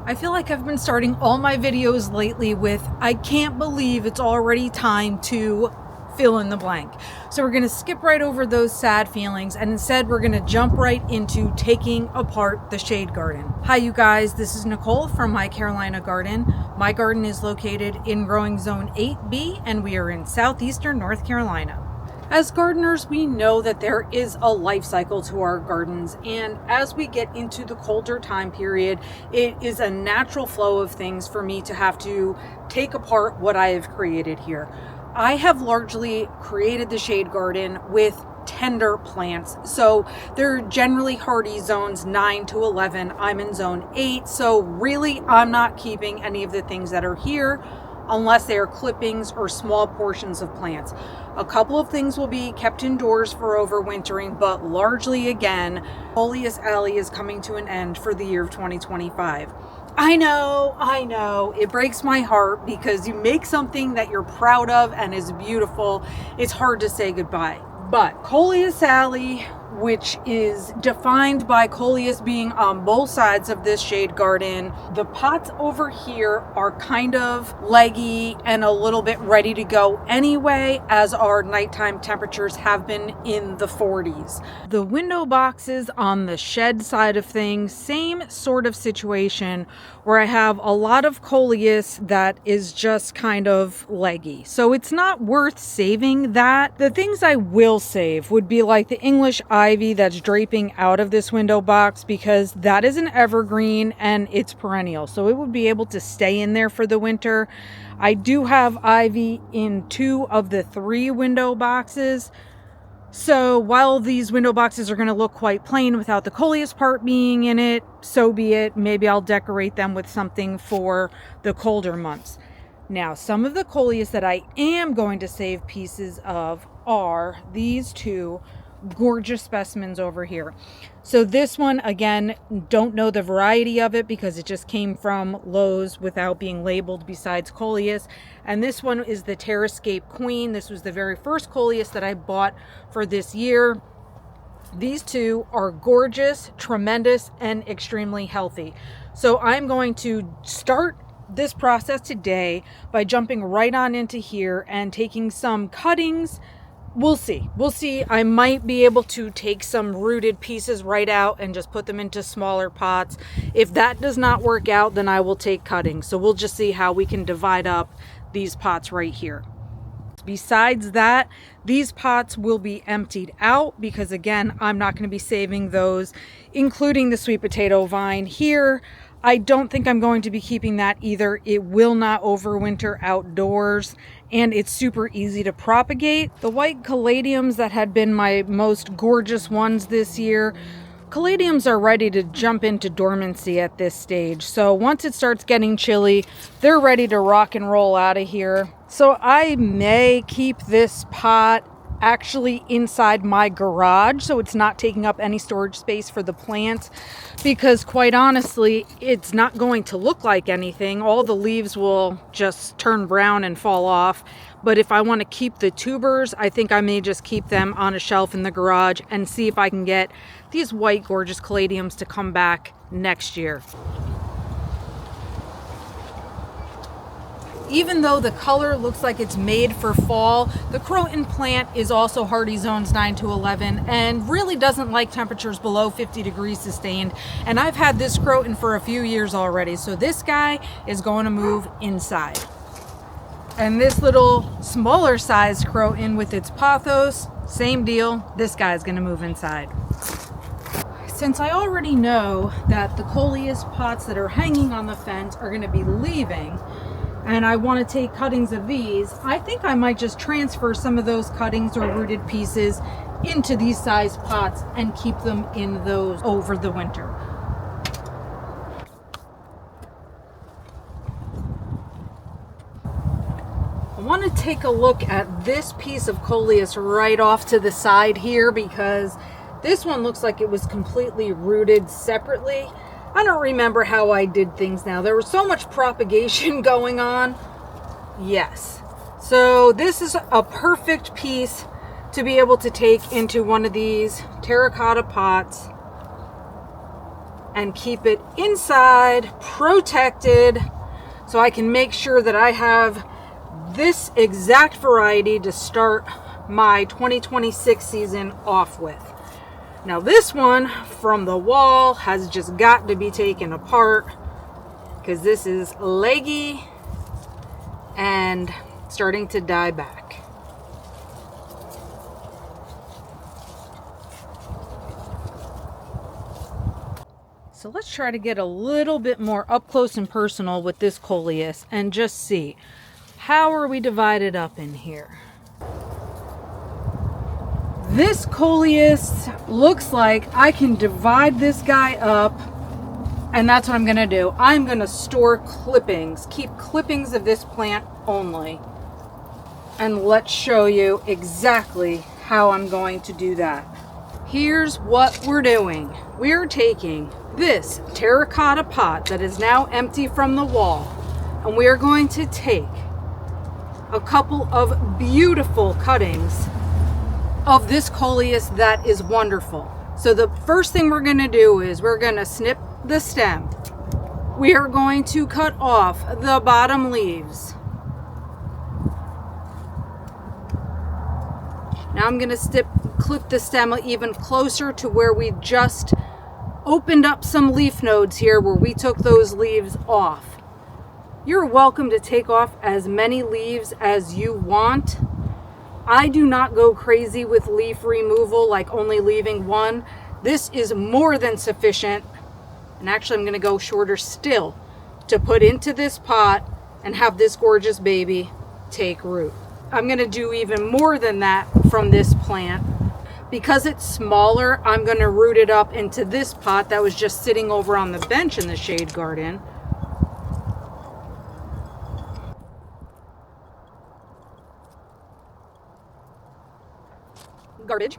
I feel like I've been starting all my videos lately with, I can't believe it's already time to fill in the blank. So we're going to skip right over those sad feelings and instead we're going to jump right into taking apart the shade garden. Hi you guys, this is Nicole from My Carolina Garden. My garden is located in growing zone 8B and we are in southeastern North Carolina. As gardeners, we know that there is a life cycle to our gardens, and as we get into the colder time period, it is a natural flow of things for me to have to take apart what I have created here. I have largely created the shade garden with tender plants, so they're generally hardy zones 9 to 11. I'm in zone 8, so really I'm not keeping any of the things that are here unless they are clippings or small portions of plants. A couple of things will be kept indoors for overwintering, but largely again, Coleus Alley is coming to an end for the year of 2025. I know, it breaks my heart because you make something that you're proud of and is beautiful. It's hard to say goodbye. But Coleus Alley, which is defined by Coleus being on both sides of this shade garden. The pots over here are kind of leggy and a little bit ready to go anyway, as our nighttime temperatures have been in the 40s. The window boxes on the shed side of things, same sort of situation where I have a lot of Coleus that is just kind of leggy. So it's not worth saving that. The things I will save would be like the English ivy that's draping out of this window box, because that is an evergreen and it's perennial, so it would be able to stay in there for the winter. I do have ivy in 2 of the 3 window boxes, so while these window boxes are going to look quite plain without the Coleus part being in it, so be it. Maybe I'll decorate them with something for the colder months. Now, some of the Coleus that I am going to save pieces of are these 2 gorgeous specimens over here. So this one, again, don't know the variety of it because it just came from Lowe's without being labeled besides Coleus. And this one is the Terrascape Queen. This was the very first Coleus that I bought for this year. These 2 are gorgeous, tremendous, and extremely healthy. So I'm going to start this process today by jumping right on into here and taking some cuttings. We'll see. I might be able to take some rooted pieces right out and just put them into smaller pots. If that does not work out, then I will take cuttings. So we'll just see how we can divide up these pots right here. Besides that, these pots will be emptied out because, again, I'm not going to be saving those, including the sweet potato vine here. I don't think I'm going to be keeping that either. It will not overwinter outdoors, and it's super easy to propagate. The white caladiums that had been my most gorgeous ones this year, caladiums are ready to jump into dormancy at this stage. So once it starts getting chilly, they're ready to rock and roll out of here. So I may keep this pot actually inside my garage, so it's not taking up any storage space for the plants, because quite honestly, it's not going to look like anything. All the leaves will just turn brown and fall off. But if I want to keep the tubers, I think I may just keep them on a shelf in the garage and see if I can get these white gorgeous caladiums to come back next year. Even though the color looks like it's made for fall, the croton plant is also hardy zones 9 to 11 and really doesn't like temperatures below 50 degrees sustained. And I've had this croton for a few years already, so this guy is going to move inside. And this little smaller sized croton with its pothos, same deal, this guy is going to move inside. Since I already know that the Coleus pots that are hanging on the fence are going to be leaving, and I want to take cuttings of these, I think I might just transfer some of those cuttings or rooted pieces into these size pots and keep them in those over the winter. I want to take a look at this piece of Coleus right off to the side here, because this one looks like it was completely rooted separately. I don't remember how I did things now. There was so much propagation going on. Yes. So this is a perfect piece to be able to take into one of these terracotta pots and keep it inside, protected, so I can make sure that I have this exact variety to start my 2026 season off with. Now this one from the wall has just got to be taken apart because this is leggy and starting to die back. So let's try to get a little bit more up close and personal with this Coleus and just see, how are we divided up in here? This Coleus looks like I can divide this guy up, and that's what I'm going to do. I'm going to store clippings, keep clippings of this plant only. And let's show you exactly how I'm going to do that. Here's what we're doing. We're taking this terracotta pot that is now empty from the wall, and we are going to take a couple of beautiful cuttings of this Coleus that is wonderful. So the first thing we're going to do is we're going to snip the stem. We are going to cut off the bottom leaves. Now I'm going to clip the stem even closer to where we just opened up some leaf nodes here where we took those leaves off. You're welcome to take off as many leaves as you want. I do not go crazy with leaf removal, like only leaving one. This is more than sufficient. And actually I'm going to go shorter still to put into this pot and have this gorgeous baby take root. I'm going to do even more than that from this plant. Because it's smaller, I'm going to root it up into this pot that was just sitting over on the bench in the shade garden. Garbage.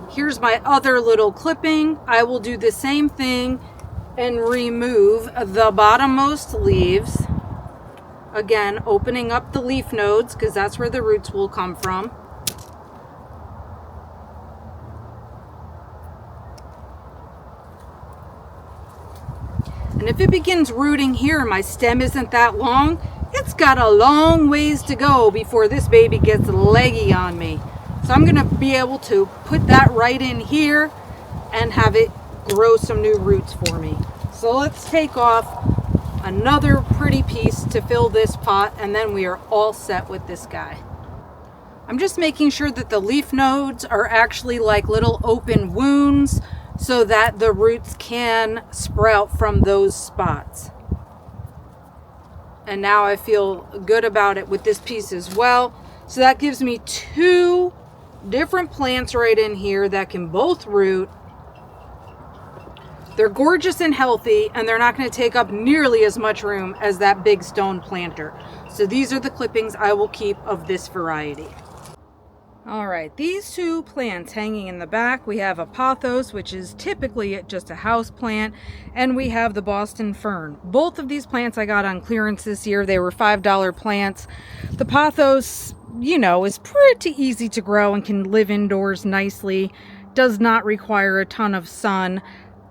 Here's my other little clipping. I will do the same thing and remove the bottommost leaves. Again, opening up the leaf nodes because that's where the roots will come from. And if it begins rooting here, my stem isn't that long, it's got a long ways to go before this baby gets leggy on me. So I'm going to be able to put that right in here and have it grow some new roots for me. So let's take off another pretty piece to fill this pot, and then we are all set with this guy. I'm just making sure that the leaf nodes are actually like little open wounds so that the roots can sprout from those spots. And now I feel good about it with this piece as well. So that gives me two different plants right in here that can both root. They're gorgeous and healthy, and they're not going to take up nearly as much room as that big stone planter. So these are the clippings I will keep of this variety. All right, these two plants hanging in the back, we have a pothos, which is typically just a house plant, and we have the Boston fern. Both of these plants I got on clearance this year. They were $5 plants. The pothos, you know, is pretty easy to grow and can live indoors nicely. Does not require a ton of sun.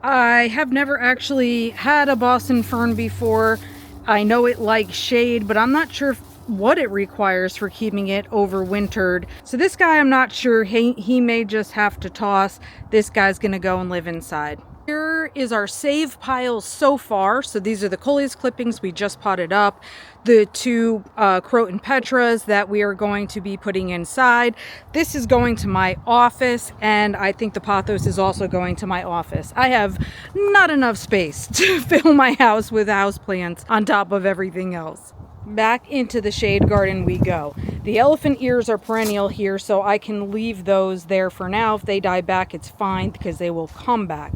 I have never actually had a Boston fern before. I know it likes shade, but I'm not sure what it requires for keeping it overwintered. So this guy, I'm not sure. He may just have to toss. This guy's gonna go and live inside. Here is our save piles so far. So these are the Coleus clippings we just potted up, the two Croton Petras that we are going to be putting inside. This is going to my office, and I think the pothos is also going to my office. I have not enough space to fill my house with houseplants on top of everything else. Back into the shade garden we go. The elephant ears are perennial here, so I can leave those there for now. If they die back, it's fine because they will come back.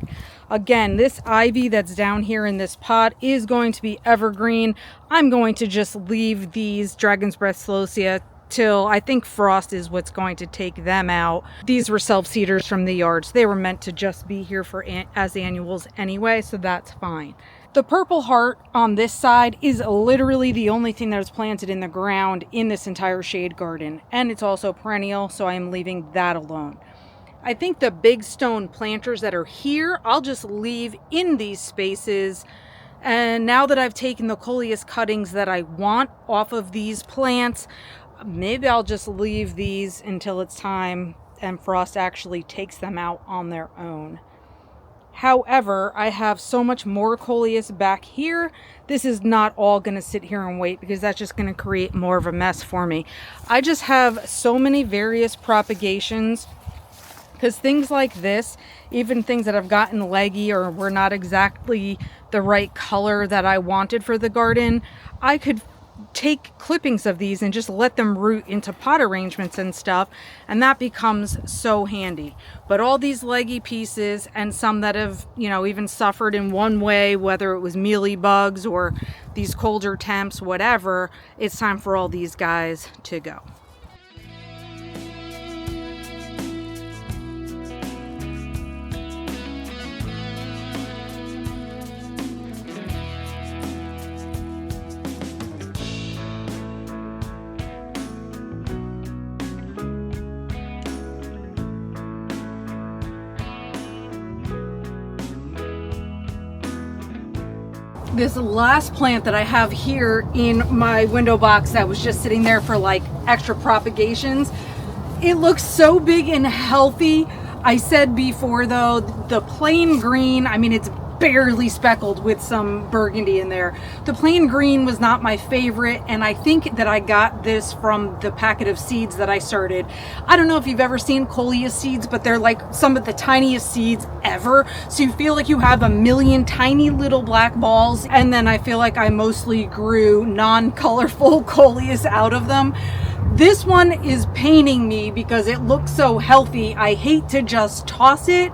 Again, this ivy that's down here in this pot is going to be evergreen. I'm going to just leave these Dragon's Breath Celosia till I think frost is what's going to take them out. These were self-seeders from the yards. They were meant to just be here for as annuals anyway, so that's fine. The purple heart on this side is literally the only thing that is planted in the ground in this entire shade garden, and it's also perennial, so I am leaving that alone. I think the big stone planters that are here, I'll just leave in these spaces. And now that I've taken the Coleus cuttings that I want off of these plants, maybe I'll just leave these until it's time and frost actually takes them out on their own. However, I have so much more Coleus back here. This is not all going to sit here and wait because that's just going to create more of a mess for me. I just have so many various propagations because things like this, even things that have gotten leggy or were not exactly the right color that I wanted for the garden, I could take clippings of these and just let them root into pot arrangements and stuff, and that becomes so handy. But all these leggy pieces and some that have, you know, even suffered in one way, whether it was mealy bugs or these colder temps, whatever, it's time for all these guys to go. This last plant that I have here in my window box that was just sitting there for like extra propagations, it looks so big and healthy. I said before though, the plain green, I mean, it's barely speckled with some burgundy in there. The plain green was not my favorite, and I think that I got this from the packet of seeds that I started. I don't know if you've ever seen Coleus seeds, but they're like some of the tiniest seeds ever. So you feel like you have a million tiny little black balls, and then I feel like I mostly grew non-colorful Coleus out of them. This one is paining me because it looks so healthy. I hate to just toss it,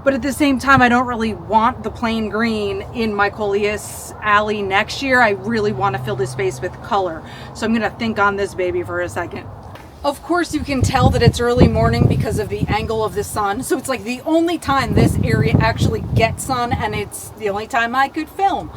but at the same time, I don't really want the plain green in my Coleus Alley next year. I really want to fill this space with color. So I'm going to think on this baby for a second. Of course, you can tell that it's early morning because of the angle of the sun. So it's like the only time this area actually gets sun, and it's the only time I could film.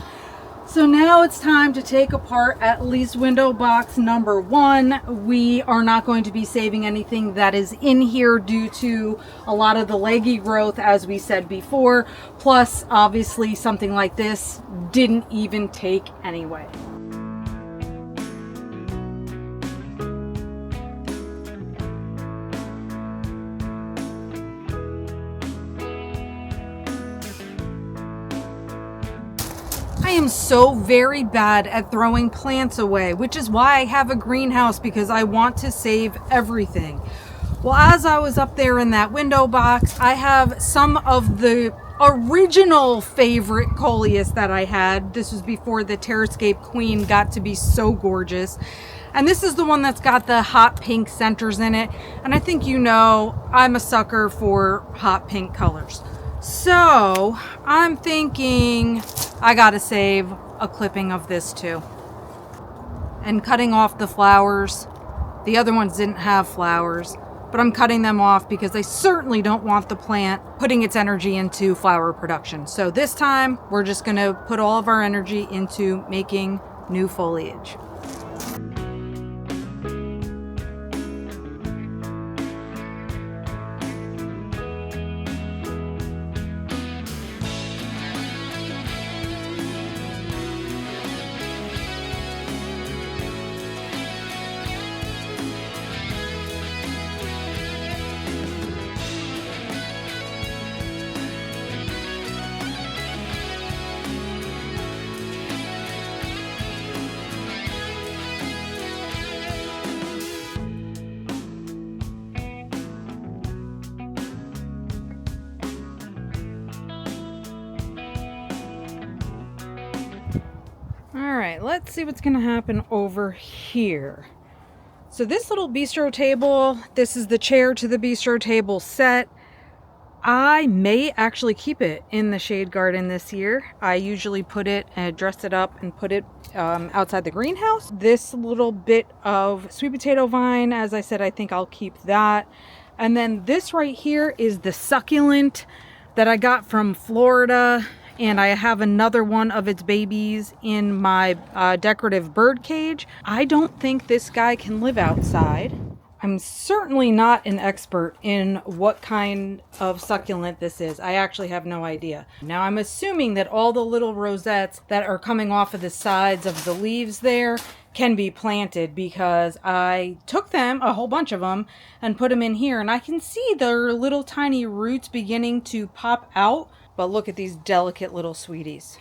So now it's time to take apart at least window box number 1. We are not going to be saving anything that is in here due to a lot of the leggy growth, as we said before. Plus, obviously, something like this didn't even take anyway. I am so very bad at throwing plants away, which is why I have a greenhouse, because I want to save everything. Well, as I was up there in that window box, I have some of the original favorite Coleus that I had. This was before the Terrascape Queen got to be so gorgeous. And this is the one that's got the hot pink centers in it. And I think you know I'm a sucker for hot pink colors. So I'm thinking I gotta save a clipping of this too. And cutting off the flowers. The other ones didn't have flowers, but I'm cutting them off because I certainly don't want the plant putting its energy into flower production. So this time we're just gonna put all of our energy into making new foliage. Alright, let's see what's going to happen over here. So this little bistro table, this is the chair to the bistro table set. I may actually keep it in the shade garden this year. I usually put it and dress it up and put it outside the greenhouse. This little bit of sweet potato vine, as I said, I think I'll keep that. And then this right here is the succulent that I got from Florida. And I have another one of its babies in my decorative bird cage. I don't think this guy can live outside. I'm certainly not an expert in what kind of succulent this is. I actually have no idea. Now I'm assuming that all the little rosettes that are coming off of the sides of the leaves there can be planted, because I took them, a whole bunch of them, and put them in here, and I can see their little tiny roots beginning to pop out. But look at these delicate little sweeties.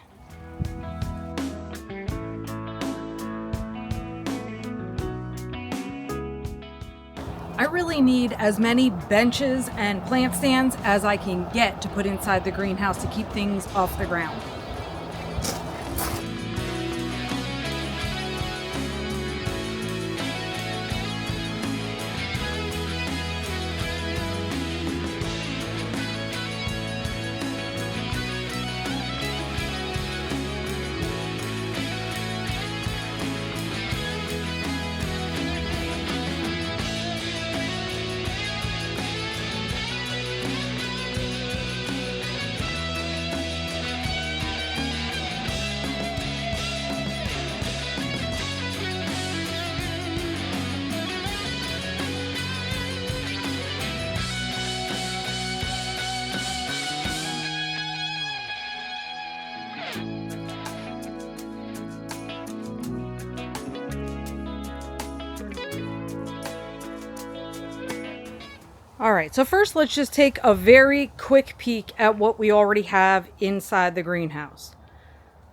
I really need as many benches and plant stands as I can get to put inside the greenhouse to keep things off the ground. All right, so first let's just take a very quick peek at what we already have inside the greenhouse.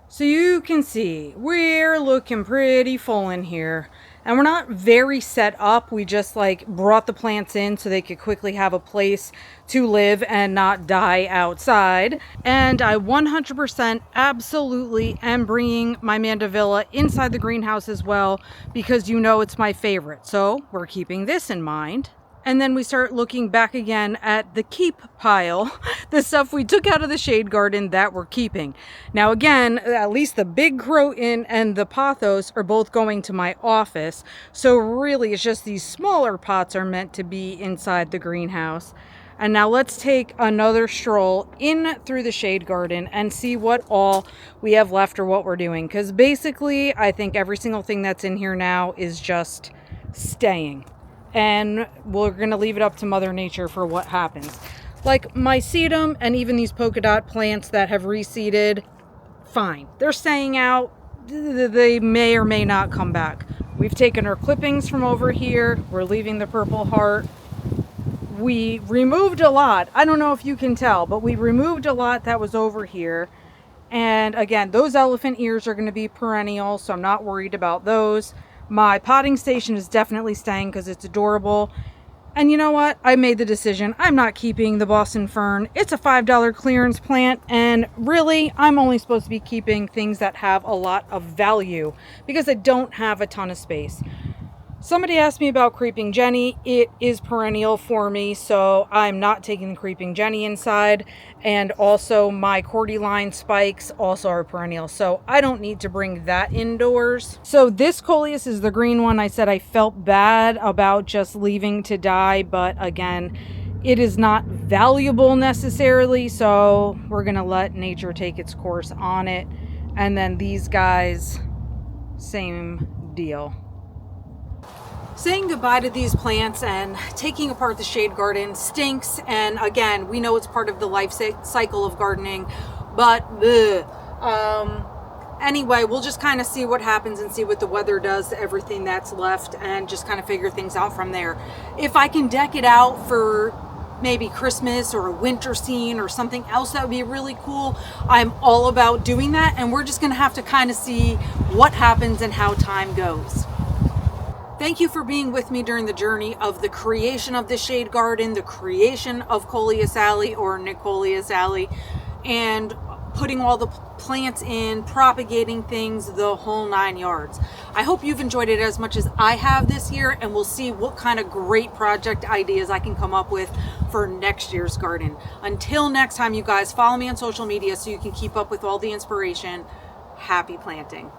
So you can see we're looking pretty full in here, and we're not very set up. We just like brought the plants in so they could quickly have a place to live and not die outside. And I 100% absolutely am bringing my mandevilla inside the greenhouse as well, because you know it's my favorite. So we're keeping this in mind. And then we start looking back again at the keep pile, the stuff we took out of the shade garden that we're keeping. Now again, at least the big croton and the pothos are both going to my office. So really it's just these smaller pots are meant to be inside the greenhouse. And now let's take another stroll in through the shade garden and see what all we have left or what we're doing. Because basically I think every single thing that's in here now is just staying. And we're going to leave it up to Mother Nature for what happens. Like my sedum and even these polka dot plants that have reseeded, fine. They're staying out. They may or may not come back. We've taken our clippings from over here. We're leaving the purple heart. We removed a lot. I don't know if you can tell, but we removed a lot that was over here. And again, those elephant ears are going to be perennial, so I'm not worried about those. My potting station is definitely staying because it's adorable. And you know what? I made the decision. I'm not keeping the Boston fern. It's a $5 clearance plant. And really, I'm only supposed to be keeping things that have a lot of value because I don't have a ton of space. Somebody asked me about Creeping Jenny. It is perennial for me, so I'm not taking the Creeping Jenny inside. And also my cordyline spikes also are perennial, so I don't need to bring that indoors. So this Coleus is the green one. I said I felt bad about just leaving to die, but again, it is not valuable necessarily, so we're gonna let nature take its course on it. And then these guys, same deal. Saying goodbye to these plants and taking apart the shade garden stinks, and again, we know it's part of the life cycle of gardening, but anyway, we'll just kind of see what happens and see what the weather does to everything that's left and just kind of figure things out from there. If I can deck it out for maybe Christmas or a winter scene or something else that would be really cool, I'm all about doing that, and we're just gonna have to kind of see what happens and how time goes. Thank you for being with me during the journey of the creation of the shade garden, the creation of Coleus Alley or Nicoleus Alley, and putting all the plants in, propagating things, the whole 9 yards. I hope you've enjoyed it as much as I have this year, and we'll see what kind of great project ideas I can come up with for next year's garden. Until next time, you guys, follow me on social media so you can keep up with all the inspiration. Happy planting.